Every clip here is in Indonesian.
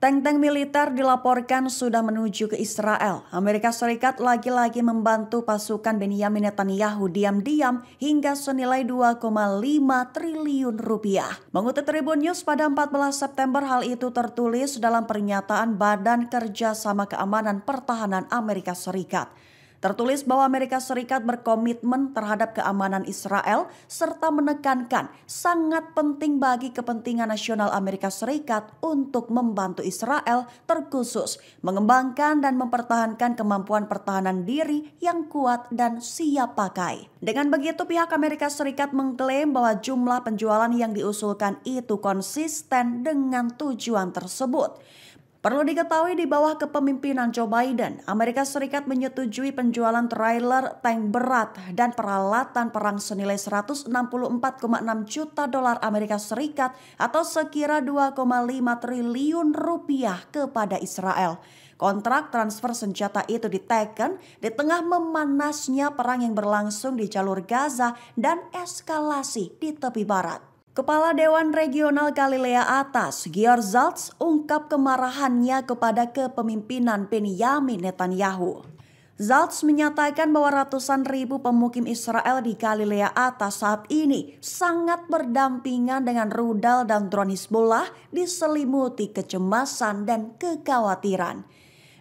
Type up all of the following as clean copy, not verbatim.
Tank-tank militer dilaporkan sudah menuju ke Israel. Amerika Serikat lagi-lagi membantu pasukan Benyamin Netanyahu diam-diam hingga senilai 2,5 triliun rupiah. Mengutip Tribun News pada 14 September, hal itu tertulis dalam pernyataan Badan Kerjasama Keamanan Pertahanan Amerika Serikat. Tertulis bahwa Amerika Serikat berkomitmen terhadap keamanan Israel serta menekankan sangat penting bagi kepentingan nasional Amerika Serikat untuk membantu Israel terkhusus mengembangkan dan mempertahankan kemampuan pertahanan diri yang kuat dan siap pakai. Dengan begitu, pihak Amerika Serikat mengklaim bahwa jumlah penjualan yang diusulkan itu konsisten dengan tujuan tersebut. Perlu diketahui di bawah kepemimpinan Joe Biden, Amerika Serikat menyetujui penjualan trailer tank berat dan peralatan perang senilai 164,6 juta dolar Amerika Serikat atau sekira 2,5 triliun rupiah kepada Israel. Kontrak transfer senjata itu diteken di tengah memanasnya perang yang berlangsung di jalur Gaza dan eskalasi di tepi barat. Kepala Dewan Regional Galilea Atas, Gior Zaltz, ungkap kemarahannya kepada kepemimpinan Benyamin Netanyahu. Zaltz menyatakan bahwa ratusan ribu pemukim Israel di Galilea Atas saat ini sangat berdampingan dengan rudal dan drone Hizbullah diselimuti kecemasan dan kekhawatiran.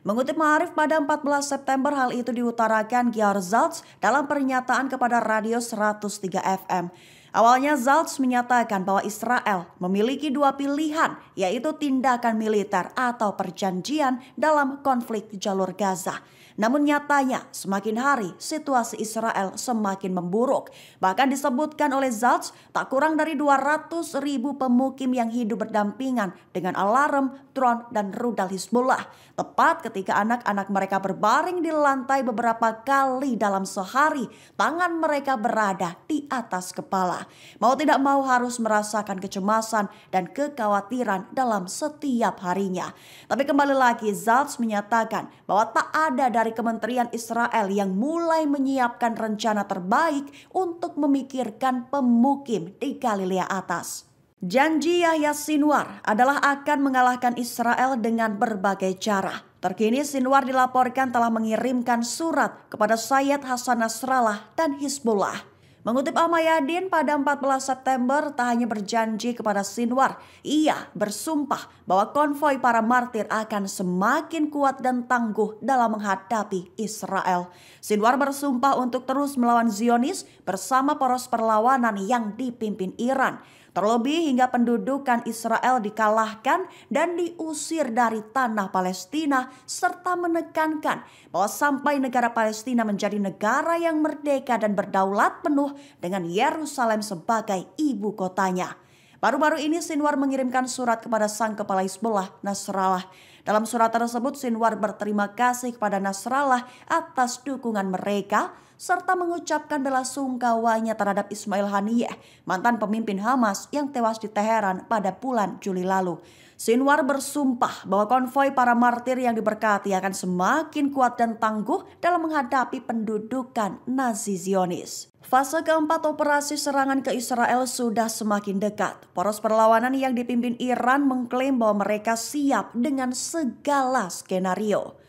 Mengutip Ma'arif pada 14 September, hal itu diutarakan Gior Zaltz dalam pernyataan kepada Radio 103 FM. Awalnya Zaltz menyatakan bahwa Israel memiliki dua pilihan, yaitu tindakan militer atau perjanjian dalam konflik jalur Gaza. Namun nyatanya semakin hari situasi Israel semakin memburuk. Bahkan disebutkan oleh Zaltz tak kurang dari 200 ribu pemukim yang hidup berdampingan dengan alarm, drone dan rudal Hizbullah. Tepat ketika anak-anak mereka berbaring di lantai beberapa kali dalam sehari, tangan mereka berada di atas kepala. Mau tidak mau harus merasakan kecemasan dan kekhawatiran dalam setiap harinya. Tapi kembali lagi Zaltz menyatakan bahwa tak ada dari Kementerian Israel yang mulai menyiapkan rencana terbaik untuk memikirkan pemukim di Galilea Atas. Janji Yahya Sinwar adalah akan mengalahkan Israel dengan berbagai cara. Terkini Sinwar dilaporkan telah mengirimkan surat kepada Sayyid Hasan Nasrallah dan Hizbullah. Mengutip Al-Mayadin pada 14 September, tak hanya berjanji kepada Sinwar, ia bersumpah bahwa konvoi para martir akan semakin kuat dan tangguh dalam menghadapi Israel. Sinwar bersumpah untuk terus melawan Zionis bersama poros perlawanan yang dipimpin Iran. Terlebih hingga pendudukan Israel dikalahkan dan diusir dari tanah Palestina serta menekankan bahwa sampai negara Palestina menjadi negara yang merdeka dan berdaulat penuh dengan Yerusalem sebagai ibu kotanya. Baru-baru ini Sinwar mengirimkan surat kepada sang kepala Hizbullah, Nasrallah. Dalam surat tersebut Sinwar berterima kasih kepada Nasrallah atas dukungan mereka serta mengucapkan bela sungkawanya terhadap Ismail Haniyeh, mantan pemimpin Hamas yang tewas di Teheran pada bulan Juli lalu. Sinwar bersumpah bahwa konvoi para martir yang diberkati akan semakin kuat dan tangguh dalam menghadapi pendudukan Nazi Zionis. Fase keempat operasi serangan ke Israel sudah semakin dekat. Poros perlawanan yang dipimpin Iran mengklaim bahwa mereka siap dengan segala skenario.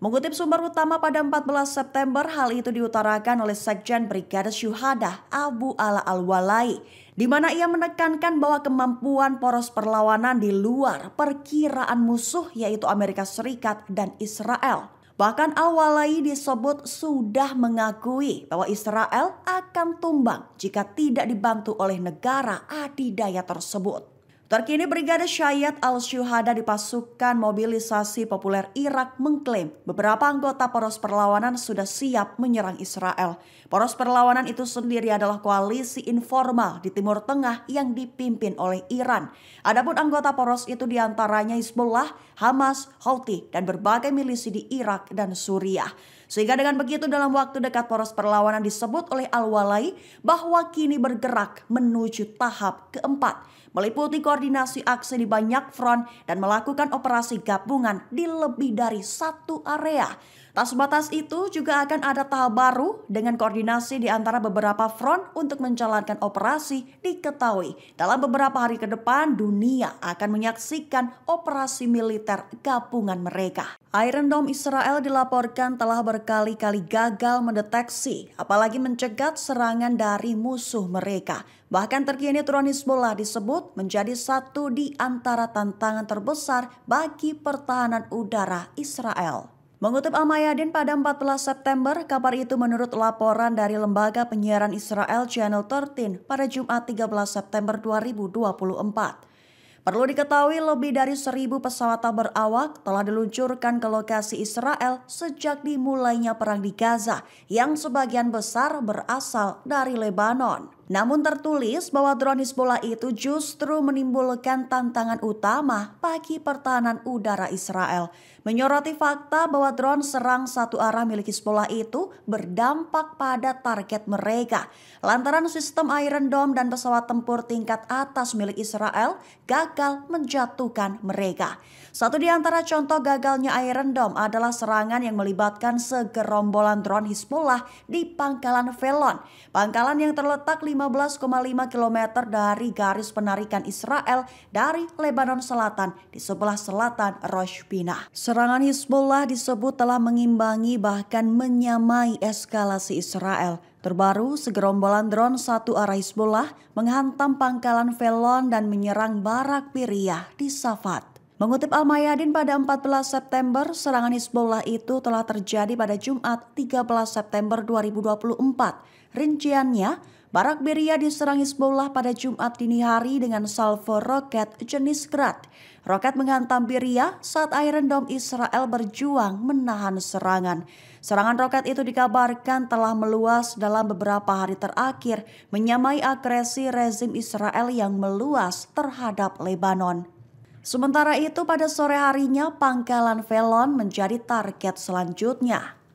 Mengutip sumber utama pada 14 September, hal itu diutarakan oleh Sekjen Brigade Syuhada Abu Ala Al-Walai, di mana ia menekankan bahwa kemampuan poros perlawanan di luar perkiraan musuh yaitu Amerika Serikat dan Israel. Bahkan Al-Walai disebut sudah mengakui bahwa Israel akan tumbang jika tidak dibantu oleh negara adidaya tersebut. Terkini Brigade Syayat Al-Syuhada di pasukan mobilisasi populer Irak mengklaim beberapa anggota poros perlawanan sudah siap menyerang Israel. Poros perlawanan itu sendiri adalah koalisi informal di Timur Tengah yang dipimpin oleh Iran. Adapun anggota poros itu diantaranya Hizbullah, Hamas, Houthi, dan berbagai milisi di Irak dan Suriah. Sehingga dengan begitu dalam waktu dekat poros perlawanan disebut oleh Al-Walai bahwa kini bergerak menuju tahap keempat, meliputi mengkoordinasi aksi di banyak front dan melakukan operasi gabungan di lebih dari satu area. Tak sebatas itu, juga akan ada tahap baru dengan koordinasi di antara beberapa front untuk menjalankan operasi. Diketahui dalam beberapa hari ke depan dunia akan menyaksikan operasi militer gabungan mereka. Iron Dome Israel dilaporkan telah berkali-kali gagal mendeteksi, apalagi mencegat serangan dari musuh mereka. Bahkan terkini drone Hizbollah disebut menjadi satu di antara tantangan terbesar bagi pertahanan udara Israel. Mengutip Al-Mayadin pada 14 September, kabar itu menurut laporan dari lembaga penyiaran Israel Channel 13 pada Jumat 13 September 2024. Perlu diketahui lebih dari 1.000 pesawat berawak telah diluncurkan ke lokasi Israel sejak dimulainya perang di Gaza yang sebagian besar berasal dari Lebanon. Namun tertulis bahwa drone Hizbollah itu justru menimbulkan tantangan utama bagi pertahanan udara Israel. Menyoroti fakta bahwa drone serang satu arah milik Hizbollah itu berdampak pada target mereka. Lantaran sistem Iron Dome dan pesawat tempur tingkat atas milik Israel gagal menjatuhkan mereka. Satu di antara contoh gagalnya Iron Dome adalah serangan yang melibatkan segerombolan drone Hizbollah di Pangkalan Velon. Pangkalan yang terletak 15,5 km dari garis penarikan Israel dari Lebanon Selatan di sebelah selatan Rosh Pinah. Serangan Hizbollah disebut telah mengimbangi bahkan menyamai eskalasi Israel. Terbaru, segerombolan drone satu arah Hizbollah menghantam Pangkalan Velon dan menyerang Barak Biriyah di Safat. Mengutip Al-Mayadin pada 14 September, serangan Hizbollah itu telah terjadi pada Jumat 13 September 2024. Rinciannya, Barak Biriyah diserang Hizbollah pada Jumat dini hari dengan salvo roket jenis Grad. Roket menghantam Biriyah saat Iron Dome Israel berjuang menahan serangan. Serangan roket itu dikabarkan telah meluas dalam beberapa hari terakhir, menyamai agresi rezim Israel yang meluas terhadap Lebanon. Sementara itu pada sore harinya Pangkalan Velon menjadi target selanjutnya.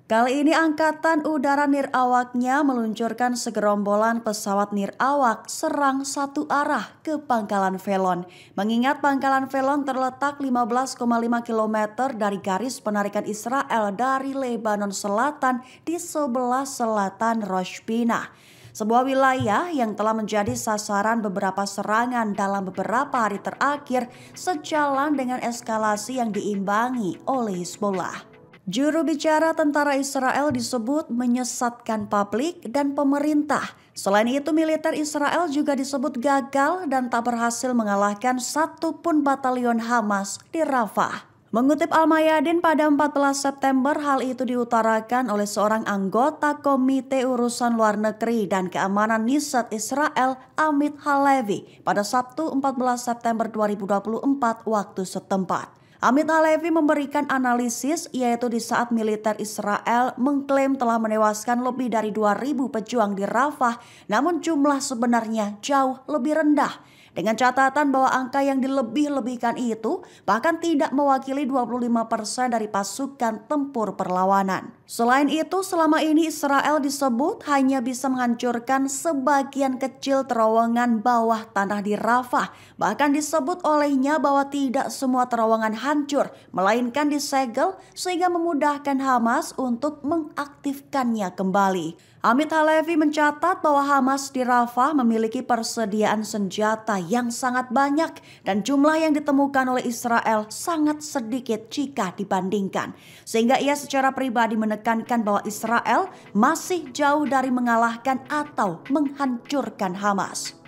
Kali ini Angkatan Udara Nirawaknya meluncurkan segerombolan pesawat nirawak serang satu arah ke Pangkalan Velon. Mengingat Pangkalan Velon terletak 15,5 km dari garis penarikan Israel dari Lebanon Selatan di sebelah selatan Rosh Pinah. Sebuah wilayah yang telah menjadi sasaran beberapa serangan dalam beberapa hari terakhir sejalan dengan eskalasi yang diimbangi oleh Hizbollah. Juru bicara tentara Israel disebut menyesatkan publik dan pemerintah. Selain itu, militer Israel juga disebut gagal dan tak berhasil mengalahkan satupun batalion Hamas di Rafah. Mengutip Al-Mayadin pada 14 September, hal itu diutarakan oleh seorang anggota Komite Urusan Luar Negeri dan Keamanan Nisat Israel, Amit Halevi, pada Sabtu 14 September 2024 waktu setempat. Amit Halevi memberikan analisis, yaitu di saat militer Israel mengklaim telah menewaskan lebih dari 2.000 pejuang di Rafah, namun jumlah sebenarnya jauh lebih rendah. Dengan catatan bahwa angka yang dilebih-lebihkan itu bahkan tidak mewakili 25% dari pasukan tempur perlawanan. Selain itu, selama ini Israel disebut hanya bisa menghancurkan sebagian kecil terowongan bawah tanah di Rafah. Bahkan disebut olehnya bahwa tidak semua terowongan hancur, melainkan disegel sehingga memudahkan Hamas untuk mengaktifkannya kembali. Amit Halevi mencatat bahwa Hamas di Rafah memiliki persediaan senjata yang sangat banyak dan jumlah yang ditemukan oleh Israel sangat sedikit jika dibandingkan. Sehingga ia secara pribadi menekankan bahwa Israel masih jauh dari mengalahkan atau menghancurkan Hamas.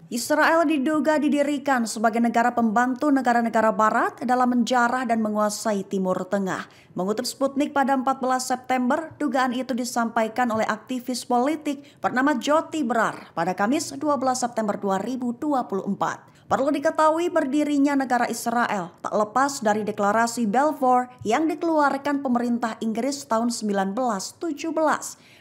Israel diduga didirikan sebagai negara pembantu negara-negara barat dalam menjarah dan menguasai Timur Tengah. Mengutip Sputnik pada 14 September, dugaan itu disampaikan oleh aktivis politik bernama Joti Brar pada Kamis 12 September 2024. Perlu diketahui berdirinya negara Israel tak lepas dari deklarasi Balfour yang dikeluarkan pemerintah Inggris tahun 1917.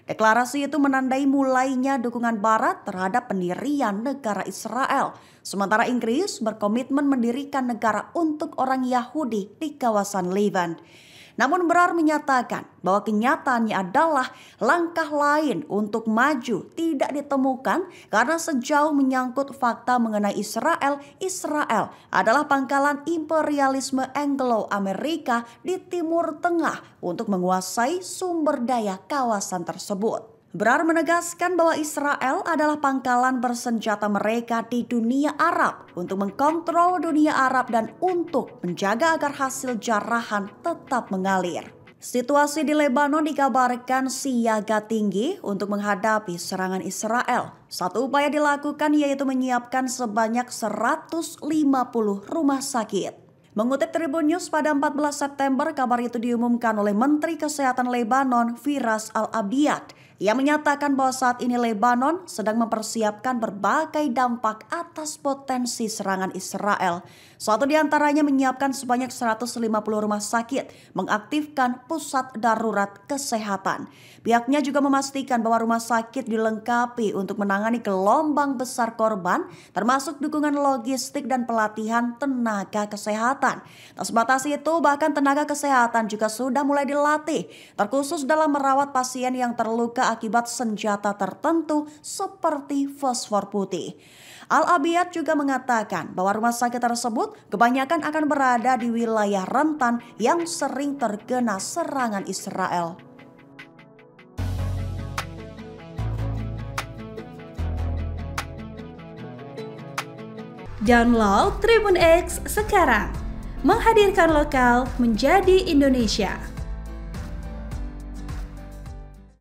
Deklarasi itu menandai mulainya dukungan Barat terhadap pendirian negara Israel. Sementara Inggris berkomitmen mendirikan negara untuk orang Yahudi di kawasan Levant. Namun Brar menyatakan bahwa kenyataannya adalah langkah lain untuk maju tidak ditemukan karena sejauh menyangkut fakta mengenai Israel, Israel adalah pangkalan imperialisme Anglo-Amerika di Timur Tengah untuk menguasai sumber daya kawasan tersebut. Brar menegaskan bahwa Israel adalah pangkalan bersenjata mereka di dunia Arab untuk mengkontrol dunia Arab dan untuk menjaga agar hasil jarahan tetap mengalir. Situasi di Lebanon dikabarkan siaga tinggi untuk menghadapi serangan Israel. Satu upaya dilakukan yaitu menyiapkan sebanyak 150 rumah sakit. Mengutip Tribun News pada 14 September, kabar itu diumumkan oleh Menteri Kesehatan Lebanon, Firas Al-Abiad. Ia menyatakan bahwa saat ini Lebanon sedang mempersiapkan berbagai dampak atas potensi serangan Israel. Satu di antaranya menyiapkan sebanyak 150 rumah sakit, mengaktifkan pusat darurat kesehatan. Pihaknya juga memastikan bahwa rumah sakit dilengkapi untuk menangani gelombang besar korban, termasuk dukungan logistik dan pelatihan tenaga kesehatan. Tak sebatas itu, bahkan tenaga kesehatan juga sudah mulai dilatih, terkhusus dalam merawat pasien yang terluka akibat senjata tertentu seperti fosfor putih. Al-Abiad juga mengatakan bahwa rumah sakit tersebut kebanyakan akan berada di wilayah rentan yang sering terkena serangan Israel. Download Tribun X sekarang, menghadirkan lokal menjadi Indonesia.